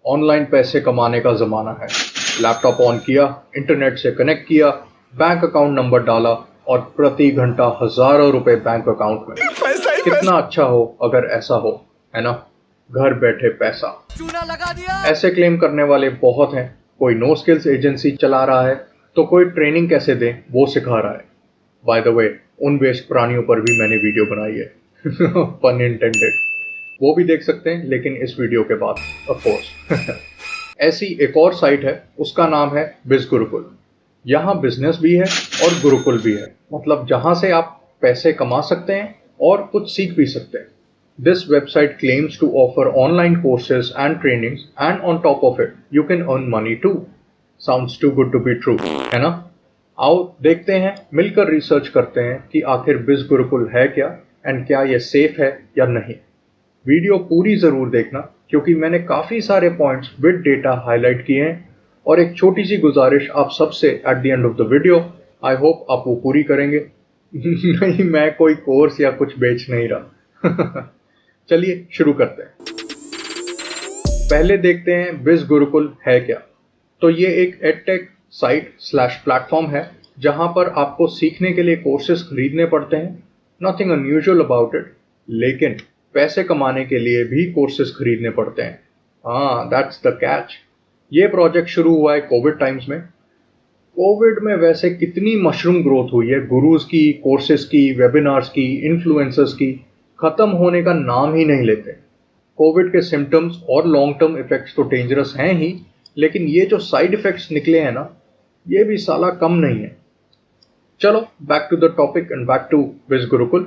Online पैसे कमाने का ज़माना है। लैपटॉप ऑन किया, इंटरनेट से कनेक्ट किया, बैंक अकाउंट नंबर डाला और प्रति घंटा हज़ारों रुपए बैंक अकाउंट में। कितना अच्छा हो अगर ऐसा हो, है ना? घर बैठे पैसा। चूना लगा दिया। ऐसे क्लेम करने वाले बहुत हैं। कोई नो स्किल्स एजेंसी चला रहा है, तो कोई ट्रेनिंग कैसे दें वो सिखा रहा है। बाय द वे, उन वेस्ट प्राणियों पर भी मैंने वीडियो बनाई है। पन इंटेंडेड। वो भी देख सकते हैं, लेकिन इस वीडियो के बाद, ऑफ कोर्स। ऐसी एक और साइट है, उसका नाम है बिज गुरुकुल। यहाँ बिजनेस भी है और गुरुकुल भी है, मतलब जहाँ से आप पैसे कमा सकते हैं और कुछ सीख भी सकते हैं। This website claims to offer online courses and trainings, and on top of it, you can earn money too. Sounds too good to be true, है ना? आओ देखते हैं, मिलकर रिसर्च करते हैं कि आखिर बिज गुरुकुल है क्या एंड क्या ये सेफ है या नहीं। वीडियो पूरी जरूर देखना, क्योंकि मैंने काफी सारे पॉइंट्स विद डेटा हाईलाइट किए हैं। और एक छोटी सी गुजारिश आप सबसे at the end of the video, I hope आप वो पूरी करेंगे। नहीं, मैं कोई कोर्स या कुछ बेच नहीं रहा। चलिए शुरू करते हैं। पहले देखते हैं बिज गुरुकुल है क्या। तो ये एक एडटेक साइट स्लैश प्लेटफॉर्म है, जहां पर आपको सीखने के लिए कोर्सेज खरीदने पड़ते हैं। नथिंग अनयूजुअल अबाउट इट, लेकिन पैसे कमाने के लिए भी कोर्सेज खरीदने पड़ते हैं। हाँ, दैट्स द कैच। ये प्रोजेक्ट शुरू हुआ है कोविड टाइम्स में। कोविड में वैसे कितनी मशरूम ग्रोथ हुई है गुरुज की, कोर्सेज की, वेबिनार्स की, इन्फ्लुएंसर्स की, खत्म होने का नाम ही नहीं लेते। कोविड के सिम्टम्स और लॉन्ग टर्म इफेक्ट्स तो डेंजरस हैं ही, लेकिन ये जो साइड इफेक्ट्स निकले हैं ना, ये भी साला कम नहीं है। चलो back to the topic and back to Biz Gurukul.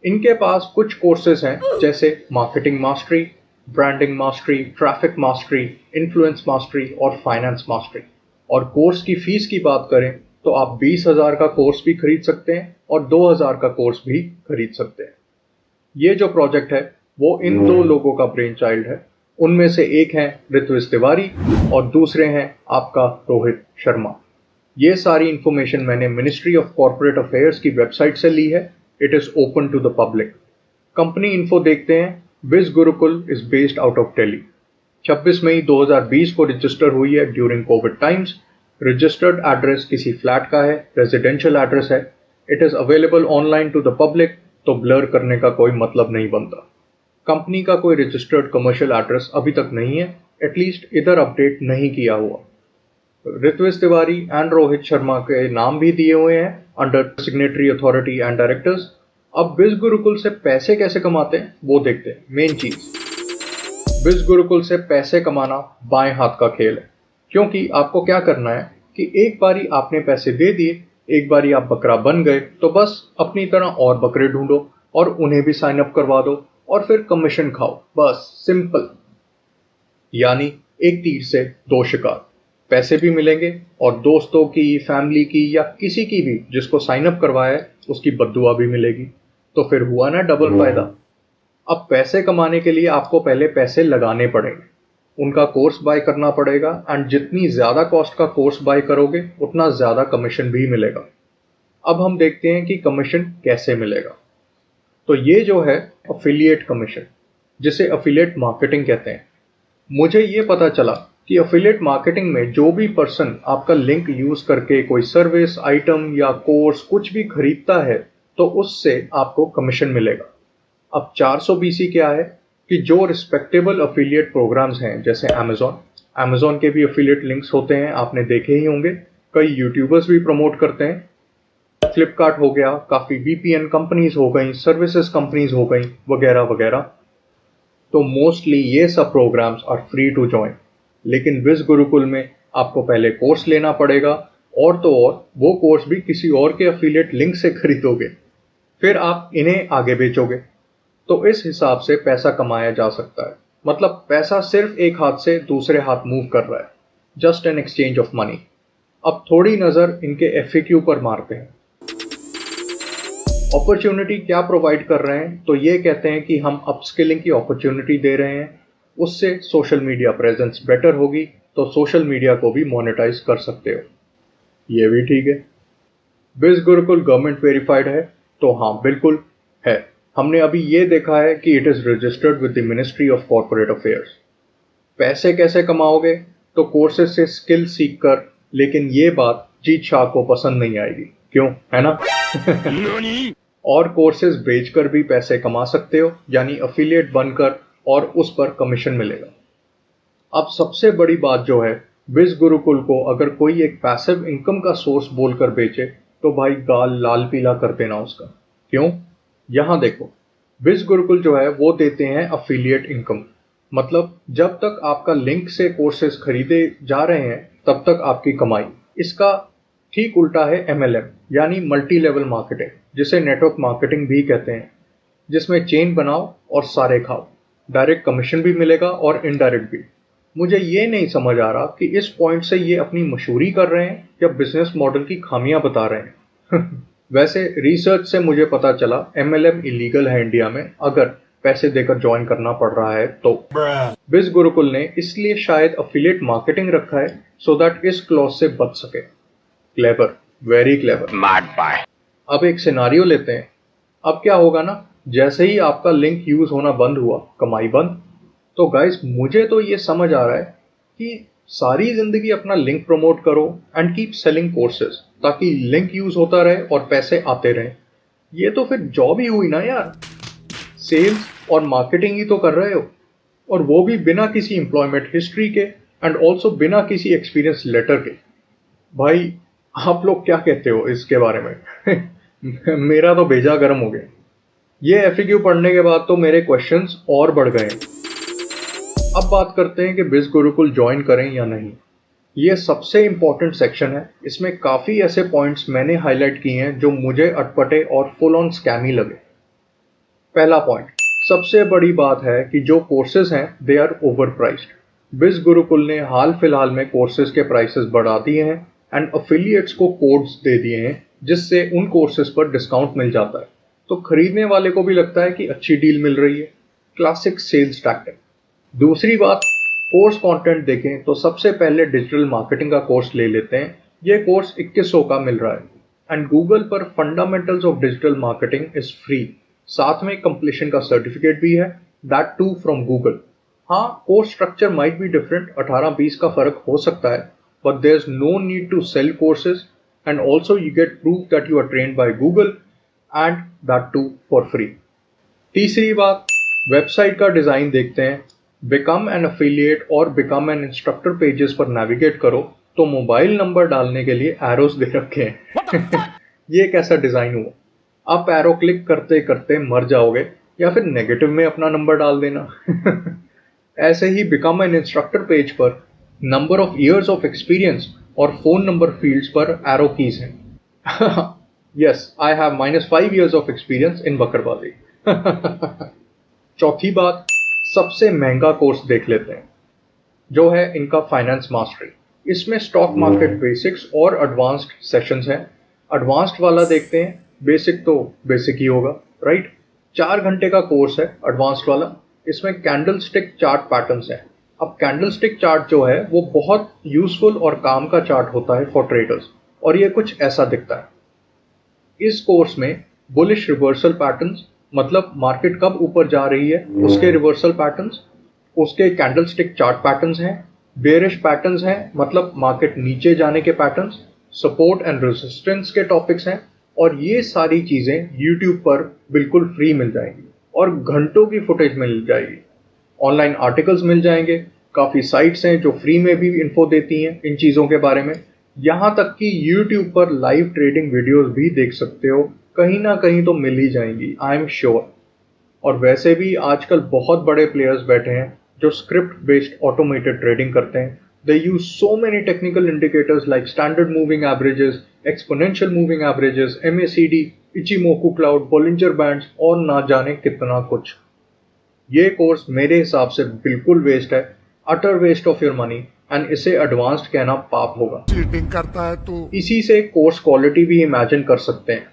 इनके पास कुछ कोर्सेज हैं, जैसे marketing mastery, branding mastery, traffic mastery, influence mastery और फाइनेंस मास्टरी। और कोर्स की फीस की बात करें तो आप 20,000 का कोर्स भी खरीद सकते हैं और 2,000 का कोर्स भी खरीद सकते हैं। ये जो प्रोजेक्ट है वो इन दो लोगों का ब्रेन चाइल्ड है। उनमें से एक है ऋत्विज तिवारी और दूसरे हैं आपका रोहित शर्मा। ये सारी इंफॉर्मेशन मैंने मिनिस्ट्री ऑफ कॉर्पोरेट अफेयर्स की वेबसाइट से ली है। It is open to the public. Company info देखते हैं। Biz Gurukul is based out of Delhi. 26 मई 2020 को रजिस्टर हुई है during covid times. Registered address किसी फ्लैट का है, रेजिडेंशियल एड्रेस है। It is available online to the public, तो ब्लर करने का कोई मतलब नहीं बनता। कंपनी का कोई रजिस्टर्ड कमर्शियल एड्रेस अभी तक नहीं है, एटलीस्ट इधर अपडेट नहीं किया हुआ। ऋत्विज तिवारी एंड रोहित शर्मा के नाम भी दिए हुए हैं under signatory authority and directors. अब बिज गुरुकुल से पैसे कैसे कमाते हैं वो देखते हैं। मेन चीज, बिज गुरुकुल से पैसे कमाना बाएं हाथ का खेल है, क्योंकि आपको क्या करना है कि एक बारी आपने पैसे दे दिए, एक बारी आप बकरा बन गए, तो बस अपनी तरह और बकरे ढूंढो और उन्हें भी साइन अप करवा दो और फिर कमीशन खाओ। बस सिंपल। यानी एक तीर से दो शिकार। पैसे भी मिलेंगे और दोस्तों की, फैमिली की या किसी की भी जिसको साइन अप करवाया है उसकी बद्दुआ भी मिलेगी। तो फिर हुआ ना डबल फायदा। अब पैसे कमाने के लिए आपको पहले पैसे लगाने पड़ेंगे, उनका कोर्स बाय करना पड़ेगा एंड जितनी ज्यादा कॉस्ट का कोर्स बाय करोगे उतना ज्यादा कमीशन भी मिलेगा। अब हम देखते हैं कि कमीशन कैसे मिलेगा। तो ये जो है अफिलिएट कमीशन, जिसे अफिलिएट मार्केटिंग कहते हैं। मुझे ये पता चला कि अफिलिएट मार्केटिंग में जो भी पर्सन आपका लिंक यूज करके कोई सर्विस, आइटम या कोर्स कुछ भी खरीदता है, तो उससे आपको कमीशन मिलेगा। अब 400 BC क्या है कि जो रिस्पेक्टेबल अफिलिएट प्रोग्राम्स हैं, जैसे अमेजोन के भी अफिलिएट लिंक्स होते हैं, आपने देखे ही होंगे। कई यूट्यूबर्स भी प्रमोट करते हैं। फ्लिपकार्ट हो गया, काफी VPN कंपनीज हो गई, सर्विसेज कंपनीज हो गई, वगैरह वगैरह। तो मोस्टली ये सब programmes are free to join, लेकिन बिज गुरुकुल में आपको पहले कोर्स लेना पड़ेगा, और तो और वो कोर्स भी किसी और के अफिलिएट लिंक से खरीदोगे, फिर आप इन्हें आगे बेचोगे। तो इस हिसाब से पैसा कमाया जा सकता है। मतलब पैसा सिर्फ एक हाथ से दूसरे हाथ मूव कर रहा है, just an exchange of money. अब थोड़ी नजर इनके FAQ पर मारते हैं। अपॉर्चुनिटी क्या प्रोवाइड कर रहे हैं, तो ये कहते हैं कि हम अपस्किलिंग की अपॉर्चुनिटी दे रहे हैं, उससे सोशल मीडिया प्रेजेंस बेटर होगी, तो सोशल मीडिया को भी मोनेटाइज कर सकते हो। ये भी ठीक है। बिज गुरुकुल गवर्नमेंट वेरीफाइड है, तो हाँ बिल्कुल है। हमने अभी ये देखा है कि it is registered with the ministry of corporate affairs. पैसे कैसे कमाओगे? तो कोर्सेज से स्किल सीख कर, लेकिन ये बात जीत शाह को पसंद नहीं आएगी, क्यों, है ना? और कोर्सेज बेचकर भी पैसे कमा सकते हो, यानी अफिलिएट बनकर, और उस पर कमीशन मिलेगा। अब सबसे बड़ी बात जो है, विज गुरुकुल को अगर कोई एक पैसिव इनकम का सोर्स बोलकर बेचे तो भाई गाल लाल पीला कर देना उसका। क्यों? यहां देखो, विज गुरुकुल जो है वो देते हैं अफिलिएट इनकम, मतलब जब तक आपका लिंक से कोर्सेज खरीदे जा रहे हैं तब तक आपकी कमाई। इसका ठीक उल्टा है MLM, यानी मल्टी लेवल मार्केटिंग, जिसे नेटवर्क मार्केटिंग भी कहते हैं, जिसमें चेन बनाओ और सारे खाओ। डायरेक्ट कमीशन भी मिलेगा और इनडायरेक्ट भी। मुझे ये नहीं समझ आ रहा कि इस पॉइंट से ये अपनी मशहूरी कर रहे हैं या बिजनेस मॉडल की खामियां बता रहे हैं। वैसे रिसर्च से मुझे पता चला MLM इलीगल है इंडिया में, अगर पैसे देकर ज्वाइन करना पड़ रहा है तो। बिज गुरुकुल ने इसलिए शायद अफिलिएट मार्केटिंग रखा है सो दैट इस क्लॉज से बच सके। Clever, very clever. अब एक सिनारियो लेते हैं। अब क्या होगा ना, जैसे ही आपका लिंक यूज होना बंद हुआ, कमाई बंद। तो गाइस, मुझे तो ये समझ आ रहा है कि सारी जिंदगी अपना लिंक प्रमोट करो एंड कीप सेलिंग कोर्सेज, ताकि लिंक यूज होता रहे और पैसे आते रहें। ये तो फिर जॉब ही हुई ना यार। सेल्स और मार्केटिंग ही तो कर रहे हो, और वो भी बिना किसी एम्प्लॉयमेंट हिस्ट्री के एंड ऑल्सो बिना किसी एक्सपीरियंस लेटर के। भाई, आप लोग क्या कहते हो इसके बारे में? मेरा तो भेजा गर्म हो गया। ये FAQ पढ़ने के बाद तो मेरे क्वेश्चंस और बढ़ गए। अब बात करते हैं कि बिज गुरुकुल ज्वाइन करें या नहीं। ये सबसे इंपॉर्टेंट सेक्शन है। इसमें काफी ऐसे पॉइंट्स मैंने हाईलाइट किए हैं जो मुझे अटपटे और फुल ऑन स्कैमी लगे। पहला पॉइंट, सबसे बड़ी बात है कि जो कोर्सेज हैं दे आर ओवर प्राइस्ड। बिज गुरुकुल ने हाल फिलहाल में कोर्सेज के प्राइसेस बढ़ा दिए हैं एंड अफिलिएट्स को कोड्स दे दिए हैं, जिससे उन कोर्सेज पर डिस्काउंट मिल जाता है। तो खरीदने वाले को भी लगता है कि अच्छी डील मिल रही है। Classic sales tactic. दूसरी बात, कोर्स कंटेंट देखें तो सबसे पहले डिजिटल मार्केटिंग का कोर्स ले लेते हैं। ये कोर्स 2100 का मिल रहा है एंड गूगल पर fundamentals of digital marketing is free. साथ में कंप्लीशन का सर्टिफिकेट भी है, दैट टू फ्रॉम गूगल। हाँ, course structure might be different, 18-20 का फर्क हो सकता है, but there is no need to sell courses and also you get proof that you are trained by Google and that too for free. तीसरी बात, website का design देखते हैं। बिकम एन एफिलिएट और बिकम एन इंस्ट्रक्टर पेजेस पर navigate करो तो mobile number डालने के लिए एरोस दे रखे हैं। ये कैसा डिजाइन हुआ? आप एरो क्लिक करते करते मर जाओगे, या फिर नेगेटिव में अपना नंबर डाल देना। ऐसे ही बिकम एन इंस्ट्रक्टर पेज पर number of years of experience और फोन नंबर फील्ड्स पर एरो कीज हैं। Yes, I have -5 years of experience in बकरबाजी। चौथी बात, सबसे महंगा कोर्स देख लेते हैं, जो है इनका फाइनेंस मास्टरी। इसमें स्टॉक मार्केट बेसिक्स और एडवांस्ड सेशंस हैं। एडवांस्ड वाला देखते हैं, बेसिक तो बेसिक ही होगा, राइट? 4 घंटे का कोर्स है एडवांस्ड वाला। इसमें कैंडलस्टिक चार्ट पैटर्न्स हैं। अब कैंडलस्टिक चार्ट जो है वो बहुत यूजफुल और काम का चार्ट होता है फॉर ट्रेडर्स, और ये कुछ ऐसा दिखता है। इस कोर्स में बुलिश रिवर्सल पैटर्न्स, मतलब मार्केट कब ऊपर जा रही है उसके रिवर्सल पैटर्न्स, उसके कैंडलस्टिक चार्ट पैटर्न्स हैं। बेयरिश पैटर्न्स हैं, मतलब मार्केट नीचे जाने के पैटर्न्स, सपोर्ट एंड रेजिस्टेंस के टॉपिक्स हैं। और ये सारी चीजें YouTube पर बिल्कुल फ्री मिल जाएंगी और घंटों की फुटेज मिल जाएगी। ऑनलाइन आर्टिकल्स मिल जाएंगे, काफी साइट्स हैं जो फ्री में भी इन्फो देती हैं इन चीजों के बारे में। यहाँ तक कि YouTube पर लाइव ट्रेडिंग वीडियोस भी देख सकते हो, कहीं ना कहीं तो मिल ही जाएंगी, आई एम श्योर। और वैसे भी आजकल बहुत बड़े प्लेयर्स बैठे हैं जो स्क्रिप्ट बेस्ड ऑटोमेटेड ट्रेडिंग करते हैं। They use so many technical indicators like standard moving averages, exponential moving averages, MACD, Ichimoku cloud, Bollinger bands और ना जाने कितना कुछ। ये कोर्स मेरे हिसाब से बिल्कुल वेस्ट है, utter waste of your money, and इसे एडवांस्ड कहना पाप होगा। चीटिंग करता है तो इसी से कोर्स क्वालिटी भी इमेजिन कर सकते हैं।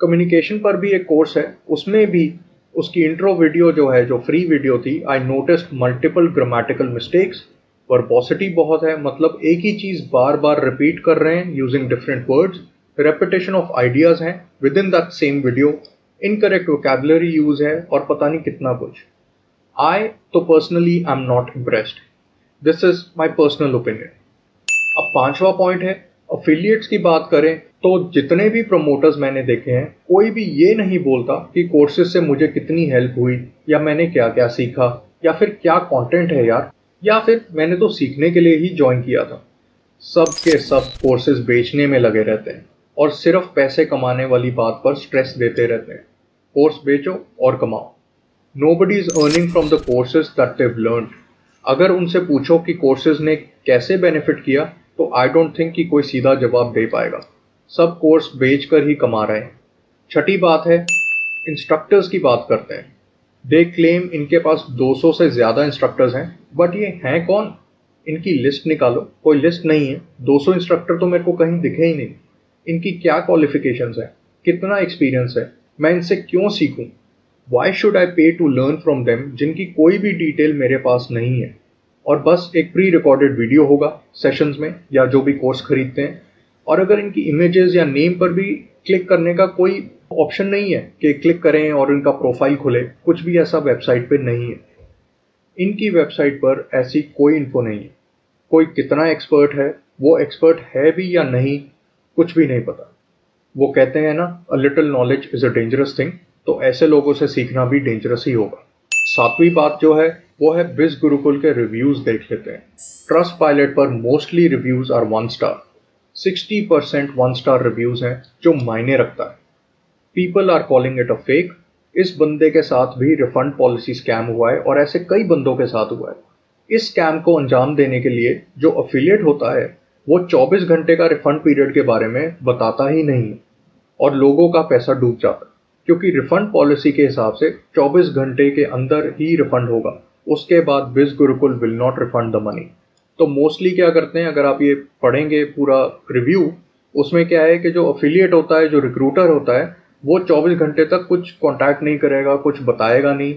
कम्युनिकेशन पर भी एक कोर्स है, उसमें भी उसकी इंट्रो वीडियो जो है, जो फ्री वीडियो थी, I noticed multiple grammatical mistakes. Verbosity बहुत है, मतलब एक ही चीज बार बार रिपीट कर रहे हैं using different words. Repetition of ideas हैं within that same video. Incorrect vocabulary use है और पता नहीं कितना कुछ। आई तो personally I am not impressed. This is my personal opinion. अब पांचवा पॉइंट है अफिलिएट्स की बात करें तो जितने भी प्रमोटर्स मैंने देखे हैं कोई भी ये नहीं बोलता कि कोर्सेज से मुझे कितनी हेल्प हुई या मैंने क्या क्या सीखा या फिर क्या कंटेंट है यार या फिर मैंने तो सीखने के लिए ही ज्वाइन किया था। सब के सब कोर्सेज बेचने में लगे रहते हैं और सिर्फ पैसे कमाने वाली बात पर स्ट्रेस देते रहते हैं। कोर्स बेचो और कमाओ। Nobody is earning from the courses that they learned. अगर उनसे पूछो कि कोर्सेज ने कैसे बेनिफिट किया तो आई डोंट थिंक कि कोई सीधा जवाब दे पाएगा। सब कोर्स बेचकर ही कमा रहे हैं। छठी बात है इंस्ट्रक्टर्स की बात करते हैं। दे क्लेम इनके पास 200 से ज्यादा इंस्ट्रक्टर्स हैं, बट ये हैं कौन? इनकी लिस्ट निकालो, कोई लिस्ट नहीं है। 200 इंस्ट्रक्टर तो मेरे को कहीं दिखे ही नहीं। इनकी क्या क्वालिफिकेशंस है, कितना एक्सपीरियंस है, मैं इनसे क्यों सीखूं? वाई शुड आई पे टू लर्न फ्रॉम देम जिनकी कोई भी डिटेल मेरे पास नहीं है? और बस एक प्री रिकॉर्डेड वीडियो होगा सेशंस में या जो भी कोर्स खरीदते हैं, और अगर इनकी इमेजेस या नेम पर भी क्लिक करने का कोई ऑप्शन नहीं है कि क्लिक करें और इनका प्रोफाइल खुले, कुछ भी ऐसा वेबसाइट पे नहीं है। इनकी वेबसाइट पर ऐसी कोई इन्फो नहीं है। कोई कितना एक्सपर्ट है, वो एक्सपर्ट है भी या नहीं, कुछ भी नहीं पता। वो कहते हैं ना, a little knowledge is a dangerous thing, तो ऐसे लोगों से सीखना भी डेंजरस ही होगा। सातवीं बात जो है वो है बिज गुरुकुल के रिव्यूज देख लेते हैं। ट्रस्ट पायलट पर mostly reviews are 1 star. 60% 1 star reviews हैं जो मायने रखता है। People are calling it a fake. इस बंदे के साथ भी रिफंड पॉलिसी स्कैम हुआ है और ऐसे कई बंदों के साथ हुआ है। इस स्कैम को अंजाम देने के लिए जो अफिलिएट होता है वो 24 घंटे का रिफंड पीरियड के बारे में बताता ही नहीं है और लोगों का पैसा डूब जाता है, क्योंकि रिफंड पॉलिसी के हिसाब से 24 घंटे के अंदर ही रिफंड होगा। उसके बाद बिज Gurukul will not refund the money. तो मोस्टली क्या करते हैं, अगर आप ये पढ़ेंगे पूरा रिव्यू, उसमें क्या है कि जो अफिलिएट होता है, जो रिक्रूटर होता है, वो 24 घंटे तक कुछ कांटेक्ट नहीं करेगा, कुछ बताएगा नहीं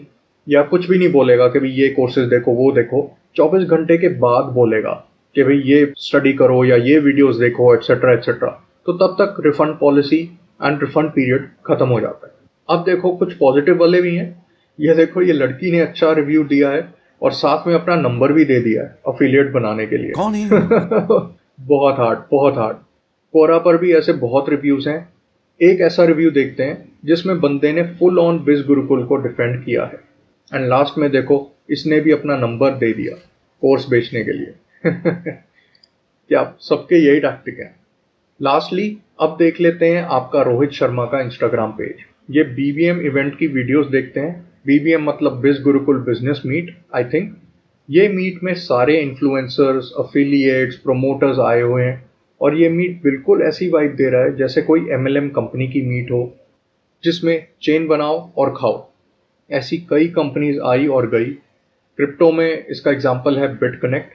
या कुछ भी नहीं बोलेगा कि भाई ये कोर्सेज देखो वो देखो। 24 घंटे के बाद बोलेगा कि भाई ये स्टडी करो या ये वीडियोस देखो एक्सेट्रा एक्सेट्रा। तो तब तक refund policy and refund period खत्म हो जाता है। अब देखो कुछ पॉजिटिव वाले भी हैं। ये देखो, ये लड़की ने अच्छा रिव्यू दिया है और साथ में अपना नंबर भी दे दिया है अफिलिएट बनाने के लिए। कौन है? बहुत हार्ड, बहुत हार्ड। कोरा पर भी ऐसे बहुत रिव्यूज हैं। एक ऐसा रिव्यू देखते हैं जिसमें बंदे ने फुल ऑन बिज गुरुकुल को डिफेंड किया है एंड लास्ट में देखो इसने भी अपना नंबर दे दिया कोर्स बेचने के लिए। क्या सबके यही टैक्टिक है? लास्टली अब देख लेते हैं आपका रोहित शर्मा का इंस्टाग्राम पेज। ये बीबीएम इवेंट की वीडियोस देखते हैं। बीबीएम मतलब Biz Gurukul business meet, I think. ये मीट में सारे इन्फ्लुएंसर्स, अफिलिएट्स, प्रमोटर्स आए हुए हैं और ये मीट बिल्कुल ऐसी वाइब दे रहा है जैसे कोई एमएलएम कंपनी की मीट हो जिसमें चेन बनाओ और खाओ। ऐसी कई कंपनीज आई और गई। क्रिप्टो में इसका एग्जांपल है BitConnect.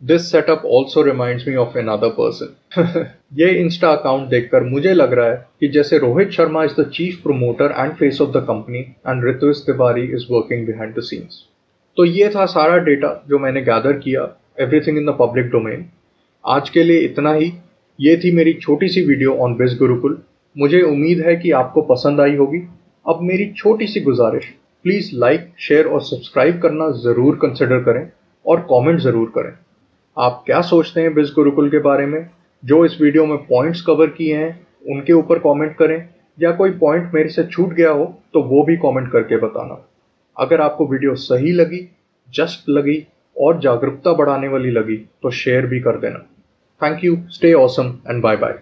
This setup also reminds me of another person. ये इंस्टा अकाउंट देखकर मुझे लग रहा है कि जैसे Rohit Sharma is the chief promoter and face of the company and Rituj Tiwari is working behind the scenes. तो ये था सारा डेटा जो मैंने गैदर किया, everything in the public domain. आज के लिए इतना ही। ये थी मेरी छोटी सी वीडियो ऑन बिज गुरुकुल। मुझे उम्मीद है कि आपको पसंद आई होगी। अब मेरी छोटी सी गुजारिश, प्लीज लाइक, शेयर और सब्सक्राइब करना जरूर कंसिडर करें और कमेंट जरूर करें। आप क्या सोचते हैं बिज गुरुकुल के बारे में? जो इस वीडियो में पॉइंट्स कवर किए हैं उनके ऊपर कमेंट करें, या कोई पॉइंट मेरे से छूट गया हो तो वो भी कमेंट करके बताना। अगर आपको वीडियो सही लगी, जस्ट लगी और जागरूकता बढ़ाने वाली लगी तो शेयर भी कर देना। Thank you, stay awesome and bye bye.